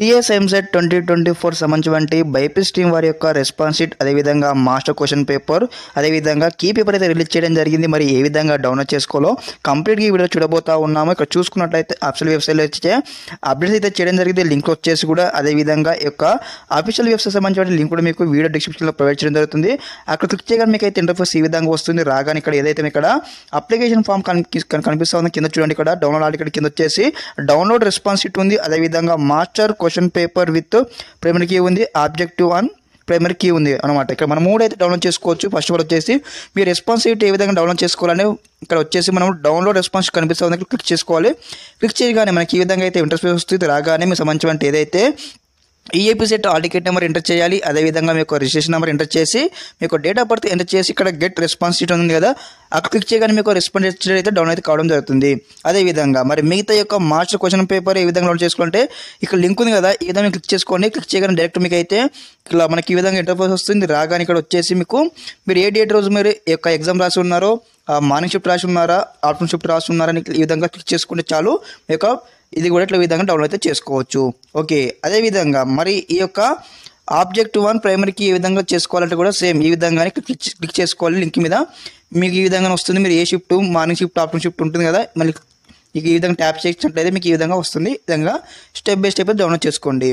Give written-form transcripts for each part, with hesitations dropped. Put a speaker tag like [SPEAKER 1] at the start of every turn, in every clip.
[SPEAKER 1] టీఎస్ఎంసెట్ 2024 సంబంధించి BiPC team వారి యొక్క రెస్పాన్స్ షీట్, అదేవిధంగా మాస్టర్ క్వశ్చన్ పేపర్, అదేవిధంగా కీ పేపర్ అయితే రిలీజ్ చేయడం జరిగింది. మరి ఏ విధంగా డౌన్లోడ్ చేసుకోవాలో కంప్లీట్గా ఈ వీడియో చూడబోతా ఉన్నాము. ఇక్కడ చూసుకున్నట్లయితే అఫీషియల్ వెబ్సైట్లో వచ్చే అప్డేట్స్ అయితే చేయడం జరిగింది. లింక్ వచ్చేసి కూడా అదేవిధంగా ఈ యొక్క అఫీషియల్ వెబ్సైట్ సంబంధించిన లింక్ కూడా మీకు వీడియో డిస్క్రిప్షన్లో ప్రొవైడ్ చేయడం జరుగుతుంది. అక్కడ క్లిక్ చేయగానే మీకు అయితే ఇంటర్ఫేస్ ఈ విధంగా వస్తుంది. రాగానే ఇక్కడ ఏదైతే ఇక్కడ అప్లికేషన్ ఫామ్ కనిపిస్తూ ఉందో కింద చూడండి. ఇక్కడ డౌన్లోడ్ ఆల్ ఇక్కడ కింద వచ్చేసి డౌన్లోడ్ రెస్పాన్స్ షీట్ ఉంది. అదేవిధంగా master question paper with primary key ఉంది, ఆబ్జెక్టివ్ అండ్ ప్రైమరీ కీ ఉంది అనమాట. ఇక్కడ మనం మూడు అయితే డౌన్లోడ్ చేసుకోవచ్చు. ఫస్ట్ ఆఫ్ ఆల్ వచ్చేసి మీ రెస్పాన్స్ షీట్ ఏ విధంగా డౌన్లోడ్ చేసుకోవాలని ఇక్కడ వచ్చేసి మనం డౌన్లోడ్ రెస్పాన్స్ కనిపిస్తుంది క్లిక్ చేసుకోవాలి. క్లిక్ చేయగానే మనకి ఈ విధంగా అయితే ఇంటర్ఫేస్ వస్తుంది. రాగానే మీకు సంబంధించిన ఏదైతే EAP set hall ticket number enter చేయాలి. అదేవిధంగా మీకు రిజిస్ట్రేషన్ నెంబర్ ఎంటర్ చేసి మీకు డేట్ ఆఫ్ బర్త్ ఎంటర్ చేసి ఇక్కడ గెట్ రెస్పాన్స్ షీట్ ఉంది కదా, అక్కడ క్లిక్ చేయగానే మీకు రెస్పాన్స్ షీట్ అయితే డౌన్ అయితే కావడం జరుగుతుంది. అదేవిధంగా మరి మిగతా యొక్క మాస్టర్ క్వశ్చన్ పేపర్ ఏ విధంగా డౌన్ చేసుకోవాలంటే ఇక్కడ లింక్ ఉంది కదా, ఈ విధంగా క్లిక్ చేసుకోండి. క్లిక్ చేయగానే డైరెక్ట్ మీకు అయితే ఇలా మనకి ఈ విధంగా ఇంటర్ఫేస్ వస్తుంది. రాగానే ఇక్కడ వచ్చేసి మీకు మీరు ఏ డేట్ రోజు మీరు యొక్క ఎగ్జామ్ రాసి ఉన్నారో, మార్నింగ్ షిఫ్ట్ రాసి ఉన్నారా, ఆఫ్టర్నూన్ షిఫ్ట్ రాసి ఉన్నారని ఈ విధంగా క్లిక్ చేసుకుంటే చాలు. మీ యొక్క ఇది కూడా ఇట్లా విధంగా డౌన్లోడ్ అయితే చేసుకోవచ్చు. ఓకే, అదేవిధంగా మరి ఈ యొక్క ఆబ్జెక్టివ్ వన్ ప్రైమరీకి ఏ విధంగా చేసుకోవాలంటే కూడా సేమ్ ఈ విధంగానే క్లిక్ చేసుకోవాలి. లింక్ మీద మీకు ఈ విధంగా వస్తుంది. మీరు ఏ shift, morning shift, afternoon shift ఉంటుంది కదా, మళ్ళీ ఈ విధంగా ట్యాప్ చేసినట్లయితే మీకు ఈ విధంగా వస్తుంది. ఈ విధంగా స్టెప్ బై స్టెప్ డౌన్లోడ్ చేసుకోండి.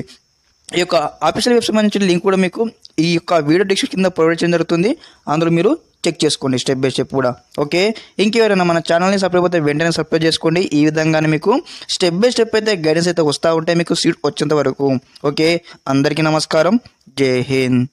[SPEAKER 1] ఈ యొక్క ఆఫీషియల్ వెబ్సైట్ సంబంధించిన లింక్ కూడా మీకు ఈ యొక్క వీడియో డిస్క్రిప్షన్ కింద ప్రొవైడ్ చేయడం జరుగుతుంది. అందులో మీరు చెక్ చేసుకోండి స్టెప్ బై స్టెప్ కూడా. ఓకే, ఇంకెవరైనా మన ఛానల్ని సబ్స్క్రైబ్ అయితే వెంటనే సబ్స్క్రైబ్ చేసుకోండి. ఈ విధంగానే మీకు స్టెప్ బై స్టెప్ అయితే గైడెన్స్ అయితే వస్తూ ఉంటాయి మీకు సీట్ వచ్చేంత వరకు. ఓకే, అందరికీ నమస్కారం. జై హింద్.